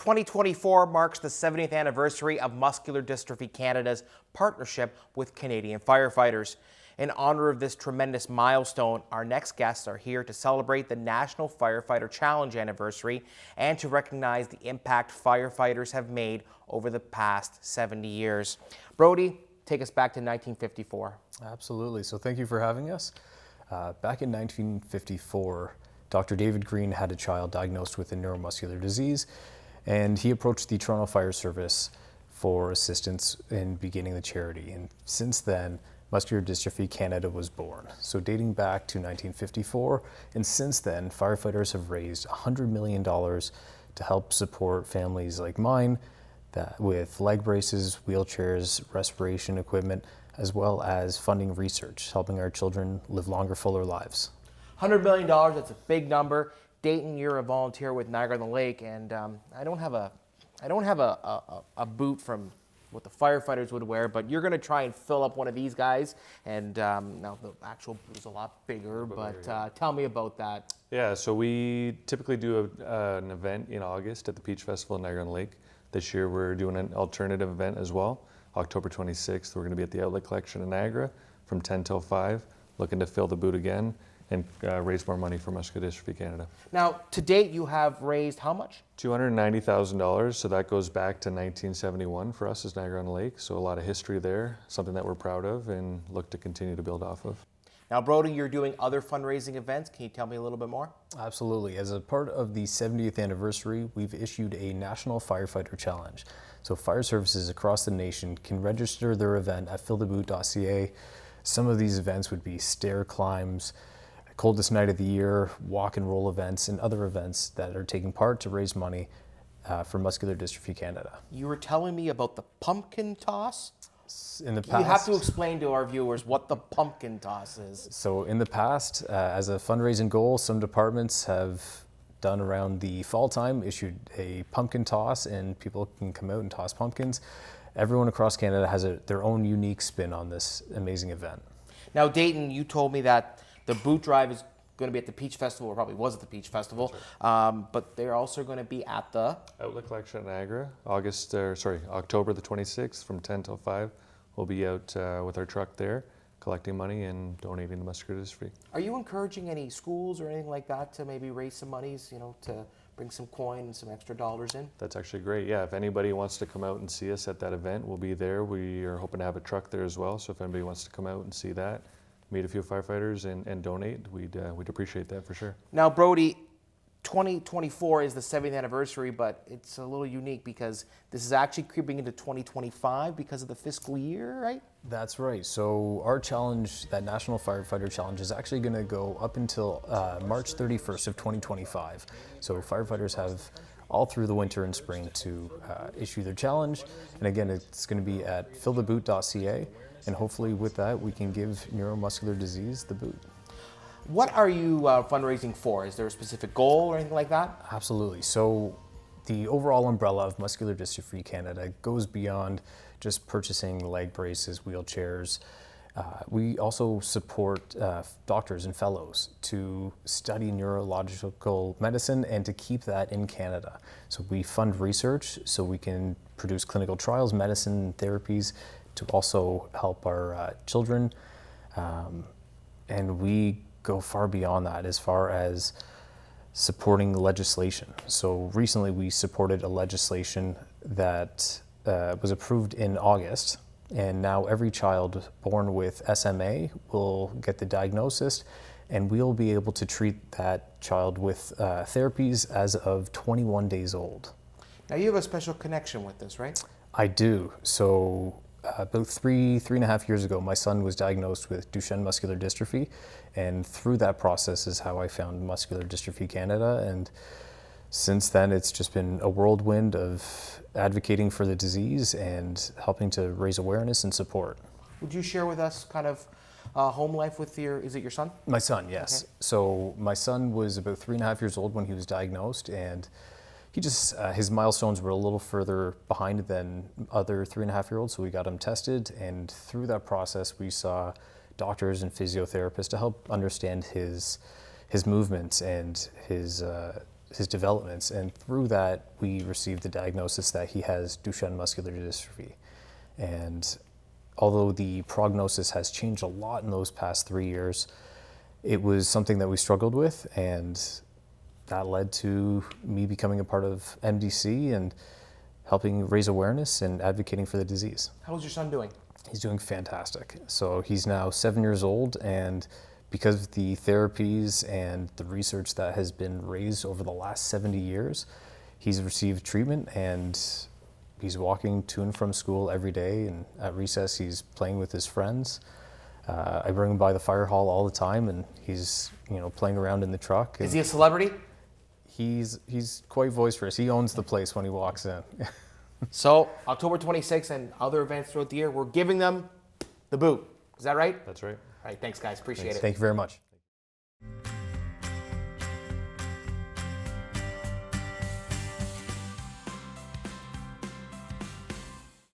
2024 marks the 70th anniversary of Muscular Dystrophy Canada's partnership with Canadian firefighters. In honor of this tremendous milestone, our next guests are here to celebrate the National Firefighter Challenge anniversary and to recognize the impact firefighters have made over the past 70 years. Brodie, take us back to 1954. Absolutely. So thank you for having us. Back in 1954, Dr. David Green had a child diagnosed with a neuromuscular disease, and he approached the Toronto Fire Service for assistance in beginning the charity. And since then, Muscular Dystrophy Canada was born. So dating back to 1954, and since then, firefighters have raised $100 million to help support families like mine with leg braces, wheelchairs, respiration equipment, as well as funding research, helping our children live longer, fuller lives. $100 million, that's a big number. Dayton, you're a volunteer with Niagara-on-the-Lake, and I don't have a boot from what the firefighters would wear, but you're going to try and fill up one of these guys. And now the actual boot is a lot bigger, but tell me about that. Yeah, so we typically do an event in August at the Peach Festival in Niagara-on-the-Lake. This year we're doing an alternative event as well. October 26th, we're going to be at the Outlet Collection in Niagara from 10 till 5, looking to fill the boot again and raise more money for Muscular Dystrophy Canada. Now, to date, you have raised how much? $290,000, so that goes back to 1971 for us as Niagara-on-the-Lake, so a lot of history there, something that we're proud of and look to continue to build off of. Now, Brodie, you're doing other fundraising events. Can you tell me a little bit more? Absolutely. As a part of the 70th anniversary, we've issued a National Firefighter Challenge. So fire services across the nation can register their event at filltheboot.ca. Some of these events would be stair climbs, coldest night of the year, walk and roll events, and other events that are taking part to raise money for Muscular Dystrophy Canada. You were telling me about the pumpkin toss? In the past, you have to explain to our viewers what the pumpkin toss is. So in the past, as a fundraising goal, some departments have done around the fall time, issued a pumpkin toss, and people can come out and toss pumpkins. Everyone across Canada has their own unique spin on this amazing event. Now, Dayton, you told me that the boot drive is going to be at the Peach Festival, or probably was at the Peach Festival, but they're also going to be at the Outlet Collection in Niagara, October the 26th from 10 till 5. We'll be out with our truck there, collecting money and donating to Muscular Dystrophy. Are you encouraging any schools or anything like that to maybe raise some monies, to bring some coin and some extra dollars in? That's actually great. Yeah, if anybody wants to come out and see us at that event, we'll be there. We are hoping to have a truck there as well. So if anybody wants to come out and see that, meet a few firefighters and donate, we'd appreciate that for sure. Now, Brodie, 2024 is the 70th anniversary, but it's a little unique because this is actually creeping into 2025 because of the fiscal year, right? That's right. So our challenge, that National Firefighter Challenge, is actually going to go up until March 31st of 2025. So firefighters have all through the winter and spring to issue their challenge. And again, it's going to be at filltheboot.ca. And hopefully with that, we can give neuromuscular disease the boot. What are you fundraising for? Is there a specific goal or anything like that? Absolutely. So the overall umbrella of Muscular Dystrophy Canada goes beyond just purchasing leg braces, wheelchairs. We also support doctors and fellows to study neurological medicine and to keep that in Canada. So we fund research so we can produce clinical trials, medicine, therapies to also help our children. And we go far beyond that as far as supporting legislation. So recently we supported a legislation that was approved in August, and now every child born with SMA will get the diagnosis, and we'll be able to treat that child with therapies as of 21 days old. Now you have a special connection with this, right? I do. So about three and a half years ago, my son was diagnosed with Duchenne muscular dystrophy, and through that process is how I found Muscular Dystrophy Canada. And since then, it's just been a whirlwind of advocating for the disease and helping to raise awareness and support. Would you share with us kind of home life with is it your son? My son, yes. Okay. So my son was about 3.5 years old when he was diagnosed, and he just, his milestones were a little further behind than other 3.5-year-olds, so we got him tested, and through that process we saw doctors and physiotherapists to help understand his movements and his his developments, and through that we received the diagnosis that he has Duchenne muscular dystrophy. And although the prognosis has changed a lot in those past 3 years, it was something that we struggled with, and that led to me becoming a part of MDC and helping raise awareness and advocating for the disease. How's your son doing? He's doing fantastic. So he's now 7 years old, and because of the therapies and the research that has been raised over the last 70 years, he's received treatment and he's walking to and from school every day, and at recess he's playing with his friends. I bring him by the fire hall all the time, and he's playing around in the truck. Is he a celebrity? He's quite boisterous. He owns the place when he walks in. So October 26th and other events throughout the year, we're giving them the boot. Is that right? That's right. All right, thanks guys, appreciate it. Thank you very much.